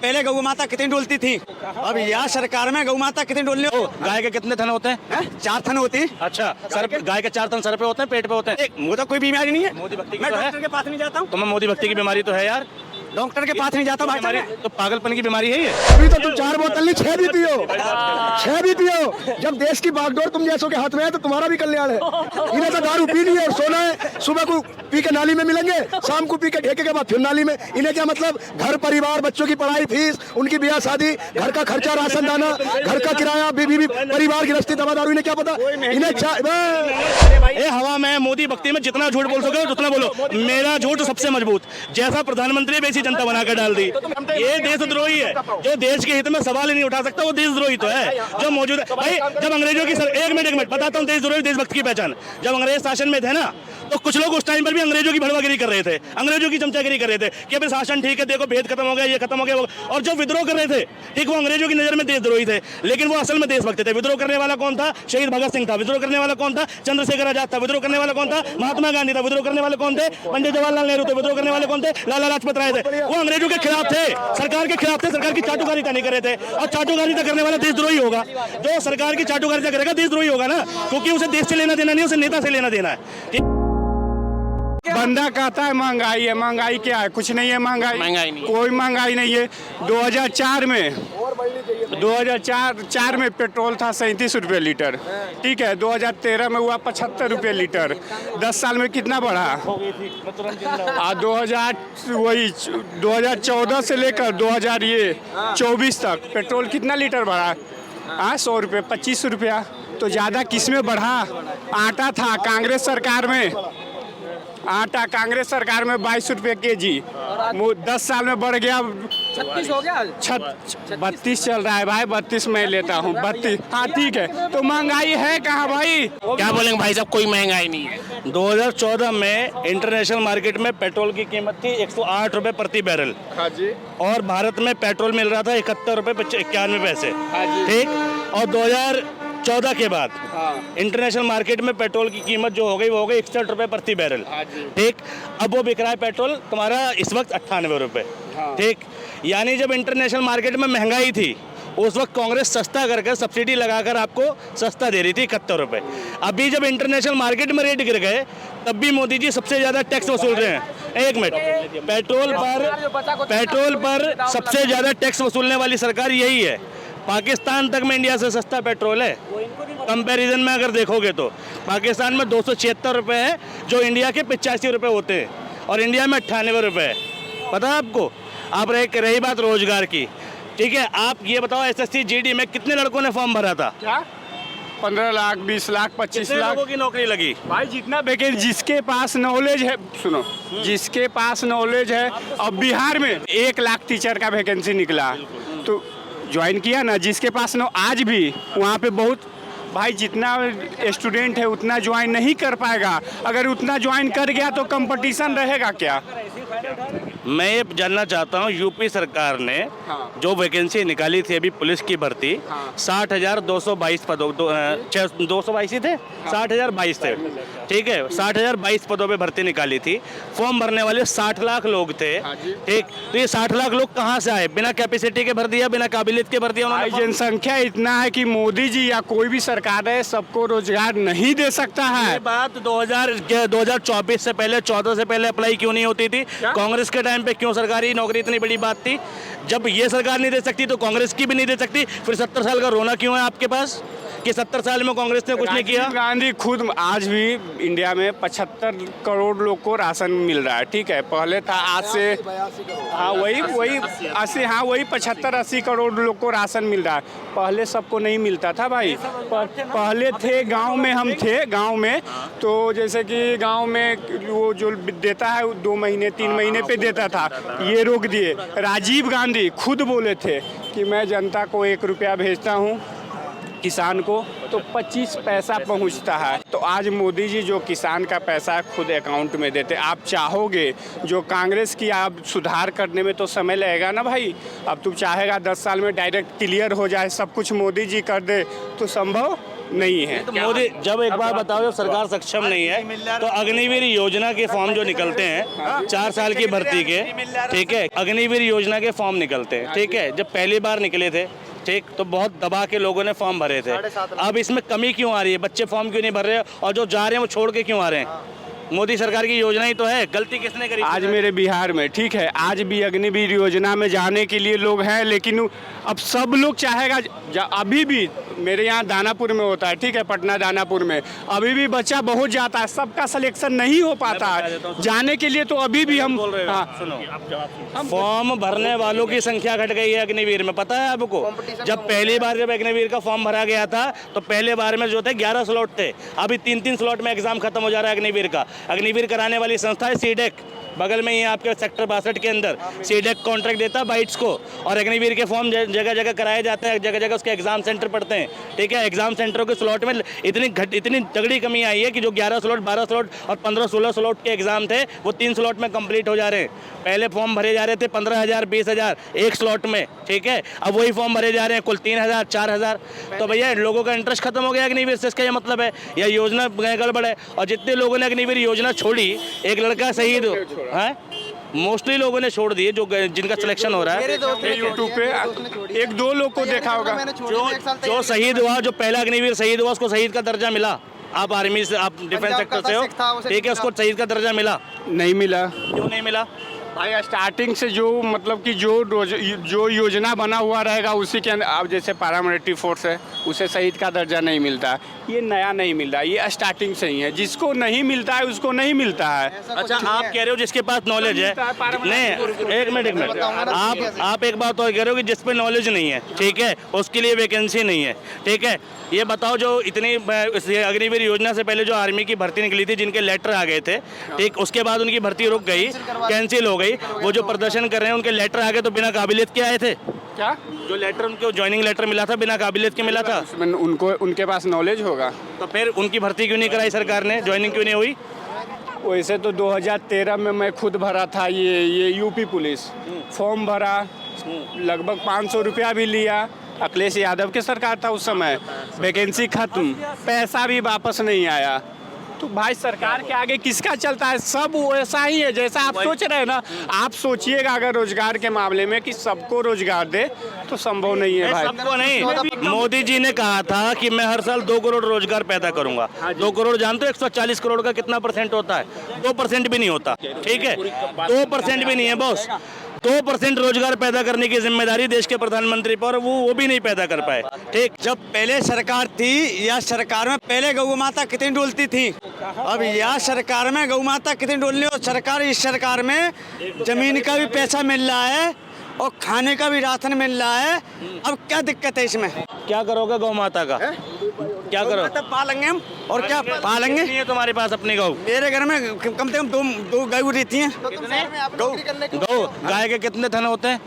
पहले गौ माता कितनी डोलती थी, अब यहाँ सरकार में गौ माता कितनी डोलने। गाय के कितने थन होते हैं? 4 थन होती। अच्छा, सर गाय के 4 थन सर पे होते हैं, पेट पे होते हैं? मुझे तो कोई बीमारी नहीं है, मोदी भक्ति की मैं तो है। डॉक्टर के पास नहीं जाता हूँ। तुम्हें मोदी भक्ति की बीमारी तो है यार, डॉक्टर के पास नहीं जाता भाई बीमारी तो पागलपन की बीमारी है ये। अभी तो तुम 4 बोतल नहीं 6 भी पियो, 6 भी पियो। जब देश की बागडोर तुम जैसों के हाथ में है तो तुम्हारा भी कल्याण है। इन्हें तो दारू पी ली है और सोना है, सुबह को पी के नाली में मिलेंगे, शाम को पी के ठेके के बाद फिर नाली में। इन्हें क्या मतलब, घर परिवार, बच्चों की पढ़ाई फीस, उनकी ब्याह शादी, घर का खर्चा, राशन दाना, घर का किराया, बीवी परिवार गृहस्थी, दवा दारू, इन्हें क्या पता। ये हवा में मोदी भक्ति में जितना झूठ बोल सके उतना बोलो, मेरा झूठ सबसे मजबूत। जैसा प्रधानमंत्री वैसी जनता बनाकर डाल दी। ये देशद्रोही है, जो देश के हित में सवाल ही नहीं उठा सकता वो देशद्रोही तो है जो मौजूद है। भाई जब अंग्रेजों की एक मिनट बताता हूँ देशद्रोही देशभक्त की पहचान। जब अंग्रेज शासन में थे ना तो कुछ लोग उस टाइम पर भी अंग्रेजों की भड़वागिरी कर रहे थे, अंग्रेजों की चमचागिरी कर रहे थे कि अभी शासन ठीक है, देखो भेद खत्म हो गया, ये खत्म हो गया। और जो विद्रोह कर रहे थे ठीक, वो अंग्रेजों की नजर में देशद्रोही थे, लेकिन वो असल में देशभक्त थे। विद्रोह करने वाला कौन था? शहीद भगत सिंह था। विद्रोह करने वाला कौन था? चंद्रशेखर आजाद था। विद्रोह करने वाला कौन था? महात्मा गांधी था। विद्रोह करने वाले कौन थे? पंडित जवाहरलाल नेहरू थे। विद्रोह करने वाले कौन थे? लाला लाजपत राय थे। वो अंग्रेजों के खिलाफ थे, सरकार के खिलाफ थे, सरकार की चाटुकारिता नहीं कर रहे थे। और चाटुकारिता करने वाला देशद्रोही होगा, जो सरकार की चाटुकारिता करेगा देशद्रोही होगा ना, क्योंकि उसे देश से लेना देना नहीं, उसे नेता से लेना देना है। बंदा कहता है महंगाई है, महंगाई क्या है? कुछ नहीं है महंगाई नहीं, कोई महंगाई नहीं है। 2004 में पेट्रोल था 37 रुपये लीटर, ठीक है। 2013 में हुआ 75 रुपये लीटर। 10 साल में कितना बढ़ा? 2014 से लेकर 2024 तक पेट्रोल कितना लीटर बढ़ा? 100 रुपये, 25 रुपया। तो ज़्यादा किस में बढ़ा? आटा था कांग्रेस सरकार में, आटा कांग्रेस सरकार में 22 रुपये केजी, 10 साल में बढ़ गया 36 हो गया, 32 चल रहा है भाई। 32 मैं लेता हूँ, 32। हाँ ठीक है, तो महंगाई है कहाँ भाई? क्या बोलेंगे भाई साहब, कोई महंगाई नहीं है। 2014 में इंटरनेशनल मार्केट में पेट्रोल की कीमत थी 108 रुपये प्रति बैरल। हाँ जी। और भारत में पेट्रोल मिल रहा था 71 रुपये 91 पैसे, ठीक। और 2014 के बाद इंटरनेशनल मार्केट में पेट्रोल की कीमत जो हो गई वो हो गई 61 रुपये प्रति बैरल, ठीक। अब वो बिक रहा है पेट्रोल तुम्हारा इस वक्त 98 रुपये, ठीक। यानी जब इंटरनेशनल मार्केट में महंगाई थी उस वक्त कांग्रेस सस्ता करके सब्सिडी लगाकर आपको सस्ता दे रही थी 71 रुपये। अभी जब इंटरनेशनल मार्केट में रेट गिर गए तब भी मोदी जी सबसे ज़्यादा टैक्स वसूल रहे हैं। एक मिनट, पेट्रोल पर सबसे ज़्यादा टैक्स वसूलने वाली सरकार यही है। पाकिस्तान तक में इंडिया से सस्ता पेट्रोल है कंपैरिजन में, अगर देखोगे तो पाकिस्तान में 276 रुपये है जो इंडिया के 85 रुपये होते हैं, और इंडिया में 98 रुपये है। पता है आपको? आप रही बात रोजगार की, ठीक है। आप ये बताओ SSC GD में कितने लड़कों ने फॉर्म भरा था? क्या 15 लाख, 20 लाख, 25 लाख लोगों की नौकरी लगी भाई? जितना वैकेंसी, जिसके पास नॉलेज है, सुनो, जिसके पास नॉलेज है। अब बिहार में 1 लाख टीचर का वैकेंसी निकला तो ज्वाइन किया ना, जिसके पास आज भी वहाँ पे बहुत भाई जितना स्टूडेंट है उतना ज्वाइन नहीं कर पाएगा। अगर उतना ज्वाइन कर गया तो कंपटीशन रहेगा क्या? मैं ये जानना चाहता हूँ, यूपी सरकार ने जो वैकेंसी निकाली थी अभी पुलिस की भर्ती, 60,222 पदों, 222 ही थे, 60,022 थे, ठीक है। 60,022 पदों पे भर्ती निकाली थी। फॉर्म भरने वाले 60 लाख लोग थे, ठीक। तो ये 60 लाख लोग कहाँ से आए? बिना कैपेसिटी के भर दिया, बिना काबिलियत के भर दिया उन्होंने। जनसंख्या इतना है कि मोदी जी या कोई भी सरकार है सबको रोजगार नहीं दे सकता है। ये बात 2024 से पहले, 14 से पहले अप्लाई क्यों नहीं होती थी? कांग्रेस के टाइम पे क्यों सरकारी नौकरी इतनी बड़ी बात थी? जब ये सरकार नहीं दे सकती तो कांग्रेस की भी नहीं दे सकती। फिर 70 साल का रोना क्यों है आपके पास कि 70 साल में कांग्रेस ने कुछ नहीं किया? गांधी खुद आज भी इंडिया में 75 करोड़ लोग को राशन मिल रहा है, ठीक है। पहले था आज से वही 75-80 करोड़ लोग को राशन मिल रहा है। पहले सबको नहीं मिलता था भाई। पहले थे गांव में, हम थे गांव में, तो जैसे कि गांव में वो जो देता है 2 महीने 3 महीने पे देता था, ये रोक दिए। राजीव गांधी खुद बोले थे कि मैं जनता को 1 रुपया भेजता हूँ किसान को तो 25 पैसा पहुंचता है। तो आज मोदी जी जो किसान का पैसा खुद अकाउंट में देते। आप चाहोगे जो कांग्रेस की आप सुधार करने में तो समय लगेगा ना भाई। अब तुम चाहेगा 10 साल में डायरेक्ट क्लियर हो जाए, सब कुछ मोदी जी कर दे, तो संभव नहीं है। तो मोदी जब एक बार बताओ, जब सरकार सक्षम नहीं है तो अग्निवीर योजना के फॉर्म जो निकलते हैं 4 साल की भर्ती के, ठीक है, अग्निवीर योजना के फॉर्म निकलते हैं, ठीक है, जब पहली बार निकले थे, ठीक, तो बहुत दबा के लोगों ने फॉर्म भरे थे। अब इसमें कमी क्यों आ रही है? बच्चे फॉर्म क्यों नहीं भर रहे और जो जा रहे हैं वो छोड़ के क्यों आ रहे हैं? मोदी सरकार की योजना ही तो है, गलती किसने करी? आज मेरे बिहार में, ठीक है, आज भी अग्निवीर योजना में जाने के लिए लोग हैं, लेकिन अब सब लोग चाहेगा। अभी भी मेरे यहाँ दानापुर में होता है, ठीक है, पटना दानापुर में अभी भी बच्चा बहुत जाता है, सबका सिलेक्शन नहीं हो पाता है जाने के लिए। तो अभी भी हम बोल रहे हो, सुनो, फॉर्म भरने वालों की संख्या घट गई है अग्निवीर में, पता है आपको? जब पहली बार जब अग्निवीर का फॉर्म भरा गया था तो पहले बार में जो थे 11 स्लॉट थे, अभी 3-3 स्लॉट में एग्जाम खत्म हो जा रहा है अग्निवीर का। अग्निवीर कराने वाली संस्था है सीडेक, बगल में ही आपके सेक्टर 62 के अंदर सीडेक कॉन्ट्रैक्ट देता है बाइट्स को, और अग्निवीर के फॉर्म जगह जगह कराए जाते हैं, जगह जगह उसके एग्जाम सेंटर पड़ते हैं, ठीक है। एग्जाम सेंटरों के स्लॉट में इतनी तगड़ी कमी आई है कि जो 11 स्लॉट, 12 स्लॉट और 15-16 स्लॉट के एग्जाम थे वो 3 स्लॉट में कंप्लीट हो जा रहे हैं। पहले फॉर्म भरे जा रहे थे 15,000, 20,000 एक स्लॉट में, ठीक है, अब वही फॉर्म भरे जा रहे हैं कुल 3,000, 4,000। तो भैया लोगों का इंटरेस्ट खत्म हो गया अग्निवीर से, इसका ये मतलब है या योजना गड़बड़ है। और जितने लोगों ने अग्निवीर योजना छोड़ी, एक लड़का शहीद है, मोस्टली लोगों ने छोड़ दिए जो जिनका सिलेक्शन हो रहा है। यूट्यूब पे 1-2 लोग को देखा होगा जो शहीद हुआ, जो पहला अग्निवीर शहीद हुआ, उसको शहीद का दर्जा मिला। आप आर्मी से, आप डिफेंस सेक्टर से हो, ठीक है, उसको शहीद का दर्जा मिला? नहीं मिला। क्यों नहीं मिला भाई? स्टार्टिंग से जो मतलब कि जो योजना बना हुआ रहेगा उसी के अंदर, अब जैसे पैरामिलिट्री फोर्स है उसे शहीद का दर्जा नहीं मिलता, ये नया नहीं मिल रहा, ये स्टार्टिंग से ही है। जिसको नहीं मिलता है उसको नहीं मिलता है। अच्छा, आप कह रहे हो जिसके पास नॉलेज है, नहीं, एक मिनट, आप एक बात और कह रहे हो कि जिस पे नॉलेज नहीं है, ठीक है, उसके लिए वैकेंसी नहीं है, ठीक है। ये बताओ, जो इतनी अग्निवीर योजना से पहले जो आर्मी की भर्ती निकली थी, जिनके लेटर आ गए थे, ठीक, उसके बाद उनकी भर्ती रुक गई, कैंसिल हो गई, वो जो प्रदर्शन कर रहे हैं उनके लेटर आ गए तो बिना काबिलियत के आए थे क्या? जो लेटर उनको ज्वाइनिंग लेटर मिला था बिना काबिलियत के मिला था? उनको उनके पास नॉलेज होगा तो फिर उनकी भर्ती क्यों नहीं कराई सरकार ने, ज्वाइनिंग क्यों नहीं हुई? वैसे तो 2013 में मैं खुद भरा था ये यूपी पुलिस, फॉर्म भरा, लगभग 500 रुपया भी लिया। अखिलेश यादव की सरकार था उस समय, वैकेंसी खत्म, पैसा भी वापस नहीं आया। तो भाई सरकार के आगे किसका चलता है? सब वैसा ही है जैसा आप सोच रहे हैं ना। आप सोचिएगा अगर रोजगार के मामले में कि सबको रोजगार दे तो संभव नहीं है भाई। सबको नहीं, मोदी जी ने कहा था कि मैं हर साल 2 करोड़ रोजगार पैदा करूंगा। 2 करोड़ जानते हो 140 करोड़ का कितना % होता है? 2% भी नहीं होता, ठीक है, 2% भी नहीं है बॉस। 2% रोजगार पैदा करने की जिम्मेदारी देश के प्रधानमंत्री पर, वो भी नहीं पैदा कर पाए, ठीक। जब पहले सरकार थी या सरकार में पहले गौ माता कितनी डोलती थी, अब यह सरकार में गौ माता कितनी डोलनी, और सरकार, इस सरकार में जमीन का भी पैसा मिल रहा है और खाने का भी राशन मिल रहा है। अब क्या दिक्कत है इसमें? क्या करोगे गौ माता का? क्या करो? पालेंगे हम, और क्या पालेंगे? नहीं है तुम्हारे पास अपनी गौ? मेरे घर में कम से कम दो गौ रहती हैं। गौ गाय के कितने थन होते हैं?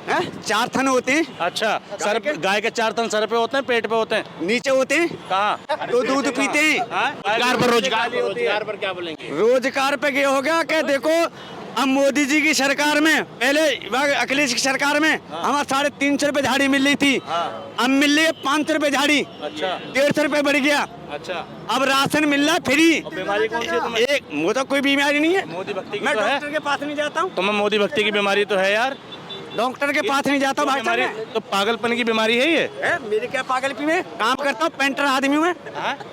4 थन होते हैं। अच्छा, सर गाय के 4 थन सर पे होते हैं, पेट पे होते हैं? नीचे होते हैं। कहाँ? तो दूध पीते हैं। रोजगार पर, रोजगार पर क्या बोलेंगे? रोजगार पे ये हो गया कि देखो, अब मोदी जी की सरकार में, पहले अखिलेश की सरकार में हमारे 350 रुपए झाड़ी मिल रही थी, अब मिल रही है 500 रुपए झाड़ी। अच्छा, 150 रुपए बढ़ गया। अच्छा, अब राशन मिल रहा है फ्री। बीमारी कौन सी है तुम्हें? एक वो तो कोई बीमारी नहीं है। मोदी भक्ति की मैं तो है। डॉक्टर के पास नहीं जाता हूँ। तुम्हें मोदी भक्ति की बीमारी तो है यार, डॉक्टर के पास नहीं जाता भाई बीमारी तो पागलपन की बीमारी है ये। मेरे क्या पागलपन में काम करता हूँ, पेंटर आदमी हूँ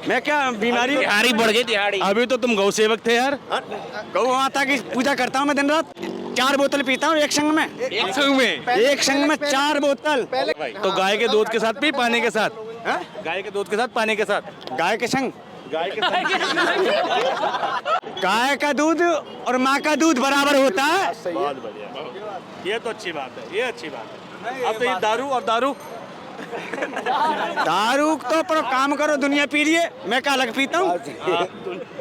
मैं क्या बीमारी? दिहाड़ी बढ़ गई, दिहाड़ी। अभी तो तुम गौ सेवक थे यार। गौ माता की पूजा करता हूँ मैं दिन रात, 4 बोतल पीता हूँ एक संग में। एक संग में 4 बोतल। तो गाय के दूध के साथ पी, पानी के साथ? गाय के दूध के साथ, पानी के साथ? गाय के संग, गाय के गाय का दूध और माँ का दूध बराबर होता है। बहुत बढ़िया, ये तो अच्छी बात है, ये अच्छी बात है। अब तो ये दारू और दारू दारू तो पर काम करो, दुनिया पी रही है, मैं क्या अलग पीता हूँ?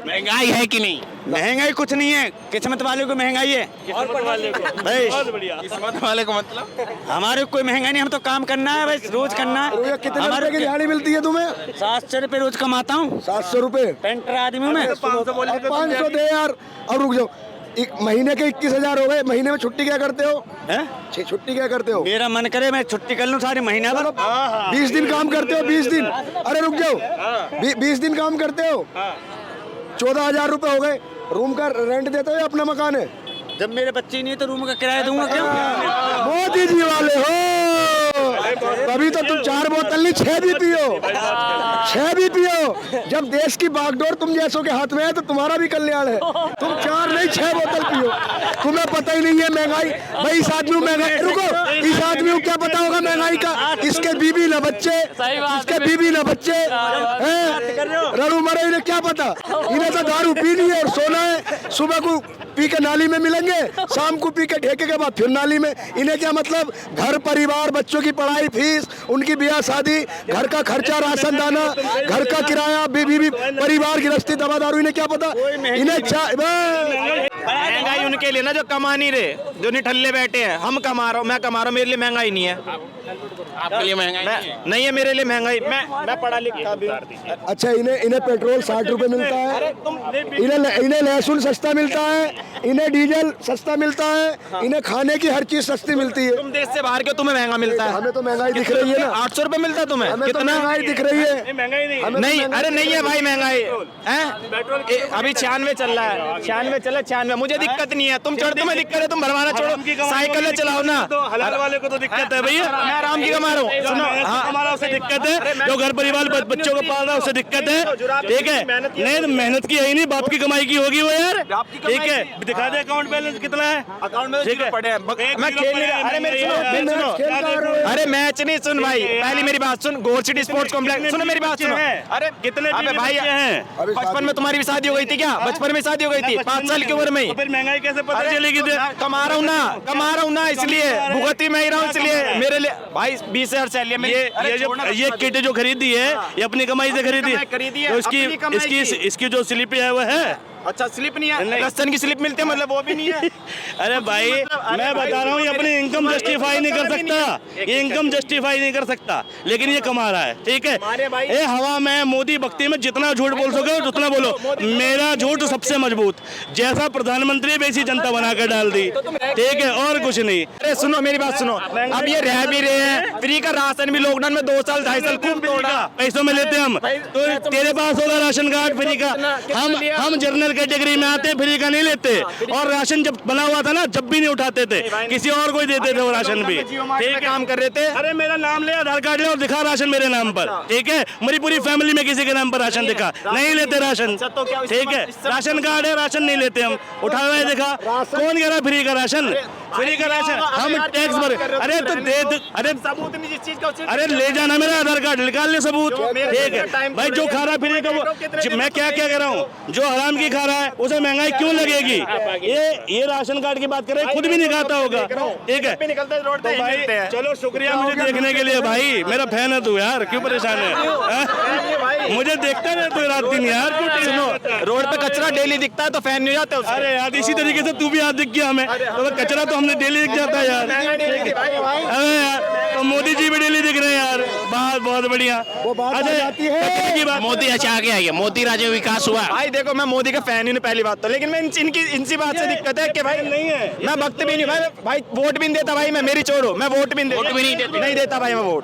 महंगाई है कि नहीं? महंगाई कुछ नहीं है, किस्मत वाले को महंगाई है। किस्मत वाले को? भाई बहुत बढ़िया। किस्मत वाले को मतलब हमारे कोई महंगाई नहीं, हम तो काम करना है बस, रोज करना है। कितने रुपए की दिहाड़ी मिलती है तुम्हें? 700 रुपए रोज कमाता हूँ। 700 रुपए? पेंटर आदमी हूँ मैं। 500 दे यार। और रुक जाओ, एक महीने के 21,000 हो गए। महीने में छुट्टी क्या करते हो? हैं? छुट्टी क्या करते हो? मेरा मन करे मैं छुट्टी कर लूँ सारी महीना भर। 20 दिन काम करते हो? 20 दिन? अरे रुक जाओ, 20 दिन काम करते हो, 14,000 रुपए हो गए। रूम का रेंट देते हो या अपना मकान है? जब मेरे बच्चे नहीं है तो रूम का किराया दूंगा क्यों? मोदी जी वाले हो, तभी तो तुम 4 बोतल नहीं 6 भी पियो, 6 भी पियो। जब देश की बागडोर तुम जैसों के हाथ में है तो तुम्हारा भी कल्याण है। तुम 4 नहीं 6 बोतल पियो। तुम्हें पता ही नहीं है महंगाई। भाई इस आदमी को महंगाई, रुको, इस आदमी को क्या पता होगा महंगाई का? इसके बीबी ना बच्चे, इसके बीबी ना बच्चे हैं, रणु मरे, इन्हें क्या पता? इन्हें तो दारू पीनी है और सोना है। सुबह को पी के नाली में मिलेंगे, शाम को पी के ठेके के बाद फिर नाली में। इन्हें क्या मतलब? घर परिवार, बच्चों की पढ़ाई फीस, उनकी ब्याह शादी, घर का खर्चा, राशन दाना, घर का किराया, बीबी परिवार गृहस्थी, दवा दारू, इन्हें क्या पता? इन्हें महंगाई उनके लिए ना जो कमा नहीं रहे, जो निठल्ले बैठे हैं। हम कमा रहा हूँ, मैं कमा रहा हूँ, मेरे लिए महंगाई नहीं है। आपके लिए महंगाई नहीं है, मेरे लिए महंगाई। मैं पढ़ा लिखा भी। अच्छा, इन्हें पेट्रोल 60 रुपए मिलता है, इन्हें लहसुन सस्ता मिलता है, इन्हें डीजल सस्ता मिलता है, इन्हें खाने की हर चीज सस्ती मिलती है। तुम देश से बाहर क्यों, तुम्हें महंगा मिलता है? हमें तो महंगाई दिख रही है ना। 800 रुपए मिलता है तुम्हें? हमें तो महंगाई दिख रही है। महंगाई नहीं है। नहीं, अरे नहीं है भाई महंगाई है। अभी 96 चल रहा है, 96 चला 96। मुझे दिक्कत नहीं है, तुम चढ़, तुम्हें दिक्कत है, तुम भरवाना छोड़ो, साइकिल चलाओ ना। तो हलाल वाले को तो दिक्कत है भैया। मैं आराम की कमा रहा हूँ। सुनो, हमारा उससे दिक्कत है, जो घर परिवार बच्चों को पाल रहा है उससे दिक्कत है, ठीक है? नहीं तो मेहनत की है ही नहीं, बाप की कमाई की होगी वो यार, ठीक है? दिखा दे अकाउंट बैलेंस कितना है, अकाउंट में ठीक है? पड़े हैं। मैं खेल नहीं रहा। अरे मेरी सुनो, अरे मैच नहीं, सुन भाई, पहली मेरी बात सुन। गोर सिटी स्पोर्ट्स कॉम्प्लेक्स, सुनो मेरी बात सुनो। अरे कितने अबे भाई हैं? बचपन में तुम्हारी भी शादी हो गई थी क्या? बचपन में शादी हो गई थी 5 साल की उम्र में ही। फिर महंगाई कैसे पता चलेगी? कमा रहा हूँ ना, इसलिए भुगती मैं ही रहा हूँ, इसलिए मेरे लिए भाई 20,000 सैलरी है। ये किट जो खरीदी है ये अपनी कमाई से खरीदी है, तो अपनी कमाई की। इसकी जो स्लिप है वो है। अच्छा, स्लिप नहीं है? राशन की स्लिप मिलती है, मतलब वो भी नहीं है? अरे भाई मैं बता रहा हूँ, ये अपनी इनकम जस्टिफाई नहीं कर सकता, ये इनकम जस्टिफाई नहीं कर सकता, लेकिन ये कमा रहा है, ठीक है? ये हवा में मोदी भक्ति में जितना झूठ बोल सके उतना बोलो, मेरा झूठ सबसे मजबूत। जैसा प्रधानमंत्री वैसी जनता बना कर डाल दी, ठीक है? और कुछ नहीं। अरे सुनो मेरी बात सुनो, अब ये रह भी रहे हैं, फ्री का राशन भी लॉकडाउन में 2 साल 2.5 साल खूब तोड़ा। पैसों में लेते हम, तो तेरे पास होगा राशन कार्ड फ्री का, हम जनरल कैटेगरी में आते, फ्री का नहीं लेते। और राशन जब बना हुआ था ना, जब भी नहीं उठाते थे, किसी और को ही देते थे वो राशन भी, ठीक है? काम कर रहे थे। अरे मेरा नाम ले, आधार कार्ड ले और दिखा राशन मेरे नाम पर, ठीक है? मेरी पूरी फैमिली में किसी के नाम पर राशन दिखा, नहीं लेते राशन, ठीक है? राशन कार्ड है, राशन नहीं लेते हम, उठा हुआ है दिखा। कौन कह रहा फ्री का राशन? फ्री का राशन हम टैक्स भर, अरे तो दे, अरे सबूत नहीं जिस चीज का, अरे ले जाना मेरा आधार कार्ड, निकाल ले सबूत, ठीक है? भाई जो खा रहा है फ्री का वो, मैं क्या कह रहा हूँ, जो हराम की खा रहा है उसे महंगाई क्यों लगेगी? ये राशन कार्ड की बात कर रहे हैं, खुद भी नहीं खाता होगा, ठीक है? तो भाई चलो शुक्रिया मुझे देखने के लिए, भाई मेरा फैन है तू यार, क्यों परेशान है? मुझे देखता है तू रात दिन यार। सुनो, रोड पे कचरा डेली दिखता है तो फैन नहीं हो जाते उससे? अरे यार इसी तरीके से तू भी आज दिख गया हमें, तो कचरा तो हमने डेली दिख जाता है यार। अरे यार तो मोदी जी भी डेली दिख रहे हैं यार, बहुत बढ़िया। वो बात आ जाती है की बात, मोदी अच्छा आ गया, मोदी राज्य में विकास हुआ। भाई देखो मैं मोदी का फैन ही नहीं, पहली बात तो, लेकिन मैं इनसी बात से दिक्कत है कि भाई नहीं है, मैं भक्त भी नहीं भाई वोट भी नहीं देता भाई, मैं मेरी छोड़ो, मैं वोट भी नहीं देता भाई, मैं वोट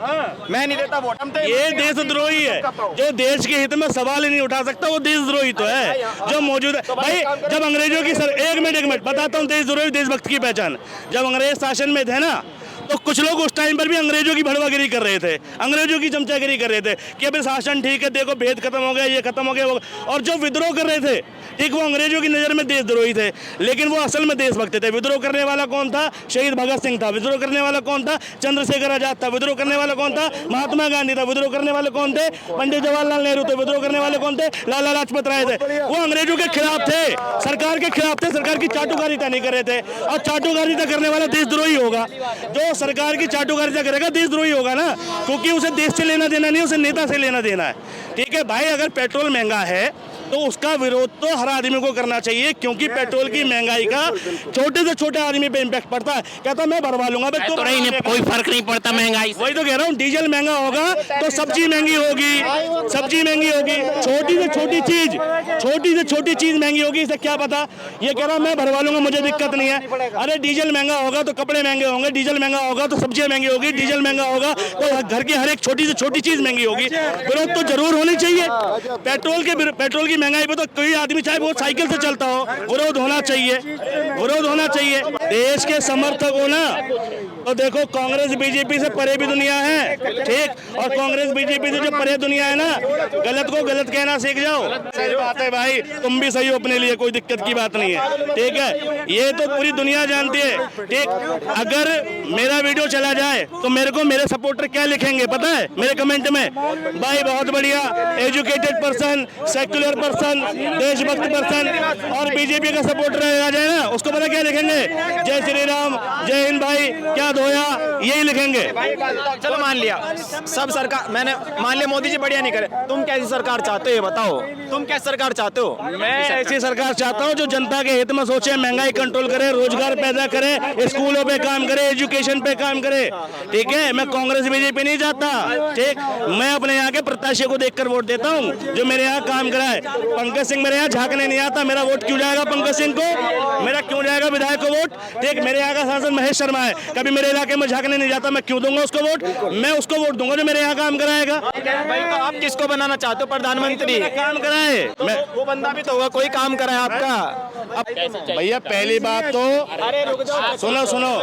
मैं नहीं देता वोट। हम तो ये देशद्रोही है, जो देश के हित में सवाल ही नहीं उठा सकता वो देशद्रोही तो है जो मौजूद है। भाई जब अंग्रेजों की एक मिनट बताता हूँ, देशद्रोही देशभक्त की पहचान। जब अंग्रेज शासन में थे ना, तो कुछ लोग उस टाइम पर भी अंग्रेजों की भड़वागिरी कर रहे थे, अंग्रेजों की चमचागिरी कर रहे थे कि अभी शासन ठीक है, देखो भेद खत्म हो गया, ये खत्म हो गया, और जो विद्रोह कर रहे थे, ठीक, वो अंग्रेजों की नज़र में देशद्रोही थे, लेकिन वो असल में देशभक्त थे। विद्रोह करने वाला कौन था? शहीद भगत सिंह था। विद्रोह करने वाला कौन था? चंद्रशेखर आजाद था। विद्रोह करने वाला कौन था? महात्मा गांधी था। विद्रोह करने वाले कौन थे? पंडित जवाहरलाल नेहरू थे। विद्रोह करने वाले कौन थे? लाला लाजपत राय थे। वो अंग्रेजों के खिलाफ थे, सरकार के खिलाफ थे, सरकार की चाटुकारिता नहीं कर रहे थे। और चाटुकारिता करने वाला देशद्रोही होगा, जो सरकार की चाटुकारिता करेगा देशद्रोही होगा ना, क्योंकि उसे देश से लेना देना नहीं, उसे नेता से लेना देना है, ठीक है? भाई अगर पेट्रोल महंगा है तो उसका विरोध तो हर आदमी को करना चाहिए, क्योंकि पेट्रोल की महंगाई का छोटे से छोटे आदमी पे इम्पैक्ट पड़ता है। कहता मैं भरवा लूंगा, तो नहीं, कोई फर्क नहीं पड़ता महंगाई से। वही तो कह रहा हूँ, डीजल महंगा होगा तो सब्जी महंगी होगी, सब्जी महंगी होगी, छोटी से छोटी चीज महंगी होगी। इसे क्या पता, ये कह रहा मैं भरवा लूंगा, मुझे दिक्कत नहीं है। अरे डीजल महंगा होगा तो कपड़े महंगे होंगे, डीजल महंगा होगा तो सब्जियां महंगी होगी, डीजल महंगा होगा तो घर की हर एक छोटी से छोटी चीज महंगी होगी। विरोध तो जरूर होनी चाहिए। पेट्रोल की महंगाई पे तो कोई आदमी चाहे वो साइकिल से चलता हो, विरोध होना चाहिए, विरोध होना चाहिए। देश के समर्थक हो ना, तो देखो कांग्रेस बीजेपी से परे भी दुनिया है, ठीक, और कांग्रेस बीजेपी से जो परे दुनिया है ना, गलत को गलत कहना सीख जाओ। सही बात है भाई, तुम भी सही हो अपने लिए, कोई दिक्कत की बात नहीं है, ठीक है। ये तो पूरी दुनिया जानती है, ठीक। अगर मेरा वीडियो चला जाए तो मेरे को मेरे सपोर्टर क्या लिखेंगे पता है मेरे कमेंट में? भाई बहुत बढ़िया, एजुकेटेड पर्सन, सेक्युलर पर्सन, देशभक्त पर्सन, और बीजेपी का सपोर्टर आ जाए ना, उसको पता क्या लिखेंगे? जय श्री राम, जय हिंद भाई, क्या धोया, यही लिखेंगे। चलो मान लिया सब सरकार, मैंने मान लिया मोदी जी बढ़िया नहीं करे, तुम कैसी सरकार चाहते हो ये बताओ, तुम कैसी सरकार चाहते हो? मैं ऐसी सरकार चाहता हूँ जो जनता के हित में सोचे, महंगाई कंट्रोल करे, रोजगार पैदा करे, स्कूलों पे काम करे, एजुकेशन पे काम करे, ठीक है। मैं कांग्रेस बीजेपी नहीं चाहता, ठीक। मैं अपने यहाँ के प्रत्याशी को देखकर वोट देता हूँ जो मेरे यहाँ काम कराए। पंकज सिंह मेरे यहाँ झांकने नहीं आता, मेरा वोट क्यों जाएगा पंकज सिंह को? मेरा क्यों जाएगा विधायक को वोट? ठीक, मेरे यहाँ का सांसद महेश शर्मा है, कभी मेरे इलाके में झांकने नहीं जाता, मैं क्यों दूंगा उसको वोट? मैं उसको वोट दूंगा जो मेरे यहाँ काम कराएगा। भाई तो आप किसको बनाना चाहते हो प्रधानमंत्री? काम कराए, मैं वो बंदा भी तो होगा, कोई काम कराए आपका। अब भैया पहली बात तो सुनो,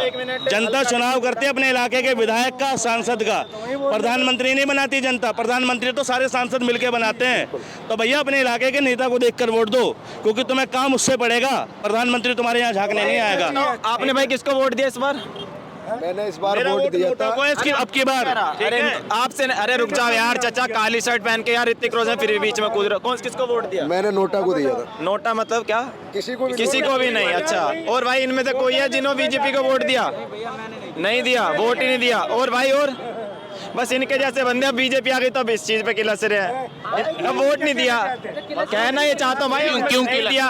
जनता चुनाव करती है अपने इलाके के विधायक का, सांसद का, प्रधानमंत्री नहीं बनाती जनता, प्रधानमंत्री तो सारे सांसद मिलके बनाते हैं। तो भैया अपने इलाके के नेता को देखकर वोट दो, क्योंकि तुम्हें काम उससे पड़ेगा, प्रधानमंत्री तुम्हारे यहाँ झांकने नहीं आएगा। आपने भाई किसको वोट दिया इस बार? मैंने इस बार वोट दिया था अब की बार। अरे आपसे, अरे रुक जाओ यार चाचा, काली शर्ट पहन के यार ऋतिक रोशन फिर भी बीच में कूद रहे हो। कौन किसको वोट दिया? मैंने नोटा को दिया था। नोटा मतलब क्या? किसी को भी नहीं। अच्छा, और भाई इनमें से कोई है जिन्होंने बीजेपी को वोट दिया? नहीं दिया, वोट ही नहीं दिया। और भाई और बस इनके जैसे बंदे, अब बीजेपी आ गई तो अब इस चीज पे किलस रहे हैं, अब वोट नहीं दिया। कहना ये चाहता हूँ भाई, क्यों दिया?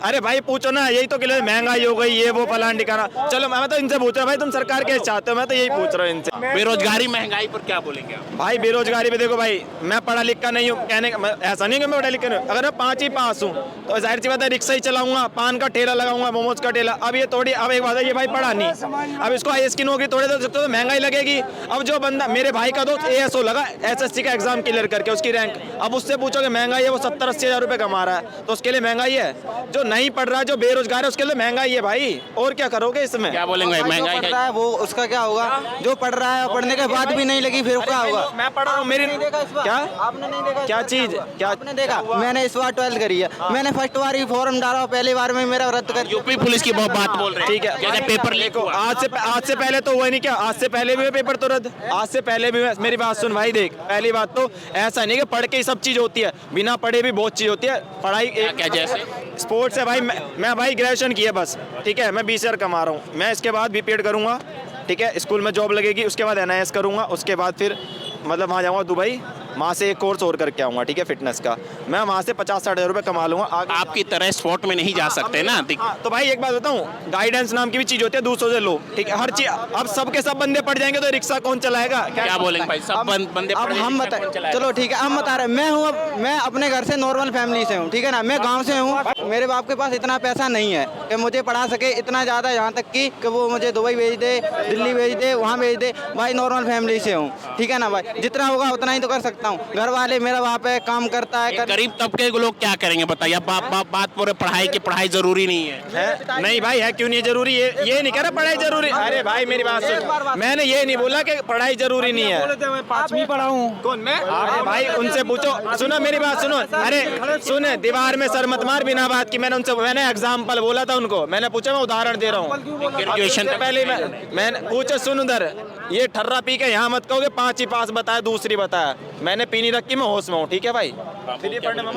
अरे भाई पूछो ना, यही तो किलस, महंगाई हो गई, ये वो फलान ठिकाना। चलो मैं तो इनसे पूछ रहा हूँ भाई, तुम सरकार कैसे चाहते हो? मैं तो यही पूछ रहा हूँ इनसे। बेरोजगारी महंगाई पर क्या बोलेंगे आप? भाई बेरोजगारी पे देखो भाई, मैं पढ़ा लिखा नहीं हूँ, कहने का ऐसा नहीं कि मैं पढ़ा लिखा नहीं हूँ। अगर मैं 5वीं पास हूँ तो जाहिर सी बात है रिक्शा ही चलाऊंगा, पान का ठेला लगाऊंगा, मोमोज का ठेला। अब ये थोड़ी, अब एक बात है, ये भाई पढ़ा नहीं, अब इसको IAS की नौकरी थोड़े दे सकते हो, महंगाई लगेगी। अब जो बंदा, मेरे भाई का दोस्त ASO लगा, SSC का एग्जाम क्लियर करके उसकी रैंक, अब उससे पूछोगे महंगाई है, वो 70-80 हज़ार रुपए कमा रहा है, तो उसके लिए महंगाई है। जो नहीं पढ़ रहा है, जो बेरोजगार है, उसके लिए महंगाई है भाई। और क्या करोगे इसमें? क्या बोलेंगे महंगाई पढ़ रहा है वो, उसका क्या होगा? जो पढ़ रहा है, पढ़ने के बाद भी नहीं लगी, फिर क्या होगा? मैं पढ़ रहा हूँ, मेरी क्या, आपने नहीं देखा? क्या चीज? क्या आपने देखा? मैंने इस बार 12th करी है, मैंने फर्स्ट बार ही फॉर्म डाला, पहली बार में मेरा रद्द कर। यूपी पुलिस की बात बोल रहे हैं, ठीक है, कहते हैं पेपर लीक हुआ। आज से पहले तो हुआ नहीं क्या? आज से पहले भी पेपर तो रद्द, आज से पहले भी। मेरी बात सुन भाई, देख पहली बात तो ऐसा नहीं कि पढ़ के ही सब चीज होती है, बिना पढ़े भी बहुत चीज होती है। पढ़ाई क्या जैसे स्पोर्ट्स है भाई, मैं भाई ग्रेजुएशन किया बस, ठीक है, मैं 20 हज़ार कमा रहा हूँ, मैं इसके बाद BPED करूँगा, ठीक है, स्कूल में जॉब लगेगी, उसके बाद NIS करूँगा, उसके बाद फिर मतलब वहाँ जाऊँगा दुबई, वहाँ से एक कोर्स और करके आऊँगा, ठीक है, फिटनेस का। मैं वहाँ से 50-60 हज़ार रुपये कमा लूँगा। आपकी तरह स्पोर्ट में नहीं जा सकते ना। हाँ, तो भाई एक बात बताऊँ, गाइडेंस नाम की भी चीज़ होती है, दूसरों से लो, ठीक है, हर चीज़। अब सबके सब बंदे पड़ जाएंगे तो रिक्शा कौन चलाएगा? क्या बोलेंगे भाई, सब बंदे अब हम बता, चलो ठीक है, हम बता रहे, मैं हूँ, अब मैं अपने घर से नॉर्मल फैमिली से हूँ, ठीक है ना, मैं गांव से हूँ। मेरे बाप के पास इतना पैसा नहीं है कि मुझे पढ़ा सके, इतना ज़्यादा, यहाँ तक कि वो मुझे दुबई भेज दे, दिल्ली भेज दे, वहाँ भेज दे। भाई नॉर्मल फैमिली से हूँ, ठीक है ना भाई, जितना होगा उतना ही तो कर सकता हूँ। घर वाले, मेरा बाप है, काम करता है। गरीब तबके के लोग क्या करेंगे बताइए? बात पूरे पढ़ाई की, पढ़ाई जरूरी नहीं है। नहीं भाई है, क्यों नहीं जरूरी? ये नहीं कह रहा पढ़ाई जरूरी। अरे भाई मेरी बात सुन, मैंने ये नहीं बोला कि पढ़ाई जरूरी नहीं है। 5वीं पढ़ा हूँ। कौन मैं? अरे भाई उनसे पूछो, सुनो मेरी बात सुनो। अरे सुन, दीवार में सर मत मार बिना बात की। मैंने एग्जाम्पल बोला था उनको, मैंने पूछा, मैं उदाहरण दे रहा हूँ। ग्रेजुएशन से पहले मैंने पूछा, सुन उधर, ये ठर्रा पी के यहाँ मत कहोगे 5वीं पास बताया, दूसरी बताया। मैंने पी नहीं रखी, मैं होश में हूँ, ठीक है भाई।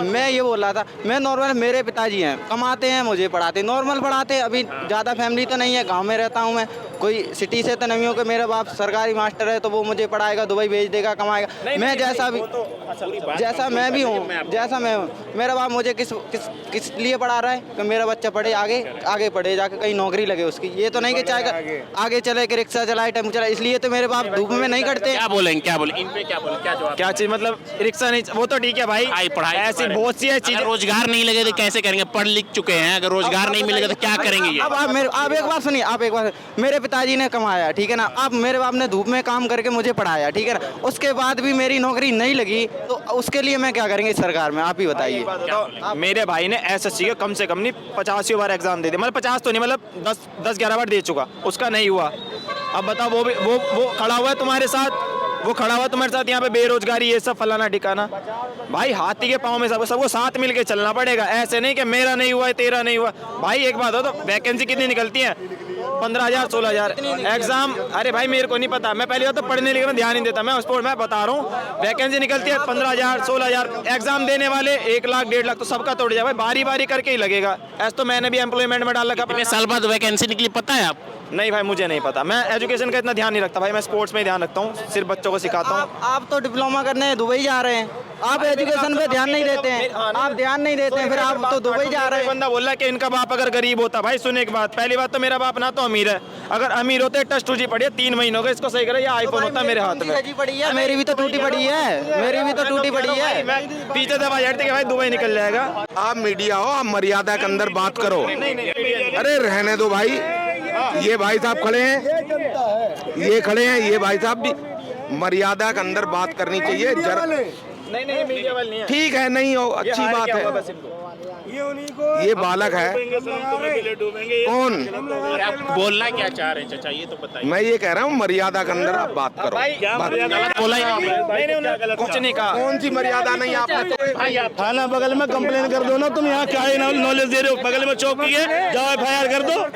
मैं ये बोल रहा था, मैं नॉर्मल, मेरे पिताजी हैं, कमाते हैं, मुझे पढ़ाते, नॉर्मल पढ़ाते। अभी ज़्यादा फैमिली तो नहीं है, गांव में रहता हूँ मैं, कोई सिटी से तो नहीं हो कि मेरा बाप सरकारी मास्टर है तो वो मुझे पढ़ाएगा, दुबई भेज देगा, कमाएगा। मैं जैसा भी, जैसा मैं भी हूँ, जैसा मैं हूँ, मेरा बाप मुझे किस लिए पढ़ा रहा है कि मेरा बच्चा पढ़े, आगे पढ़े, जाके कहीं नौकरी लगे उसकी। ये तो नहीं कि चाहे आगे चले कि रिक्शा चलाए, टेम्पो चलाए, इसलिए तो मेरे बाप धूप में नहीं करते। क्या बोलेंगे, क्या बोले इन पे, क्या बोले, क्या जवाब? क्या चीज मतलब रिक्शा नहीं, वो तो ठीक है भाई, पढ़ाई ऐसी बहुत सी है चीजें। अगर रोजगार नहीं लगे तो कैसे करेंगे? पढ़ लिख चुके हैं, अगर रोजगार नहीं मिलेगा तो क्या करेंगे ये? अब आप एक बात सुनिए, आप एक बात, मेरे पिताजी ने कमाया, ठीक है ना, अब मेरे बाप ने धूप में काम करके मुझे पढ़ाया, ठीक है ना, उसके बाद भी मेरी नौकरी नहीं लगी तो उसके लिए मैं क्या करेंगे सरकार में, आप ही बताइए। तो मेरे भाई ने एसएससी का कम से कम नहीं 50 बार एग्जाम दे दिया, मतलब 50 तो नहीं, मतलब 10-11 बार दे चुका, उसका नहीं हुआ। अब बताओ वो खड़ा हुआ है तुम्हारे साथ, वो खड़ा हुआ तुम्हारे साथ यहाँ पे बेरोजगारी ये सब फलाना ठिकाना। भाई हाथी के पाँव में सबको साथ मिलके चलना पड़ेगा, ऐसे नहीं कि मेरा नहीं हुआ तेरा नहीं हुआ। भाई एक बात हो तो वैकेंसी कितनी निकलती है? 15,000 16,000 एग्जाम। अरे भाई मेरे को नहीं पता, मैं पहली बात तो पढ़ने लिखे में ध्यान नहीं देता, मैं स्पोर्ट में बता रहा हूँ, वैकेंसी निकलती है 15,000 16,000, एग्जाम देने वाले 1 लाख 1.5 लाख, तो सबका तोड़ जाए भाई, बारी बारी करके ही लगेगा। ऐसा तो मैंने भी एम्प्लॉयमेंट में डाल रखा। कितने साल बाद वैकेंसी निकली पता है आप? नहीं भाई मुझे नहीं पता, मैं एजुकेशन का इतना ध्यान नहीं रखता भाई, मैं स्पोर्ट्स में ही ध्यान रखता हूँ, सिर्फ बच्चों को सिखाता हूँ। आप तो डिप्लोमा करने दुबई जा रहे हैं, आप एजुकेशन पे ध्यान नहीं देते हैं, आप ध्यान नहीं देते हैं, फिर आप तो दुबई जा रहे हैं। बंदा बोल रहा है कि इनका बाप अगर गरीब होता, भाई सुने एक बात, पहली बात तो मेरा बाप ना तो अमीर है, अगर अमीर होते टच टूटी पड़ी है 3 महीनों का, इसको सही करे या आईफोन होता मेरे हाथ में। पड़ी है, मेरी भी तो टूटी पड़ी है, मेरी भी तो टूटी पड़ी है। पीछे दबा जाते कि भाई दुबई निकल जाएगा। आप मीडिया हो, आप मर्यादा के अंदर बात करो। अरे रहने दो भाई, ये भाई साहब खड़े हैं, ये खड़े हैं, ये भाई साहब भी मर्यादा के अंदर बात करनी चाहिए जरा। नहीं मीडिया वाले नहीं है। ठीक है, नहीं हो, अच्छी बात है। ये बालक है कौन? आप बोलना क्या चाह रहे हैं चाचा, ये तो बताइए। मैं ये कह रहा हूँ मर्यादा के अंदर आप बात करो। गलत बोला ही कुछ नहीं कहा। कौन सी मर्यादा नहीं आपने? थाना बगल में कंप्लेन कर दो ना, तुम यहाँ क्या नॉलेज दे रहे हो? बगल में चौकी है, जाओ FIR कर दो।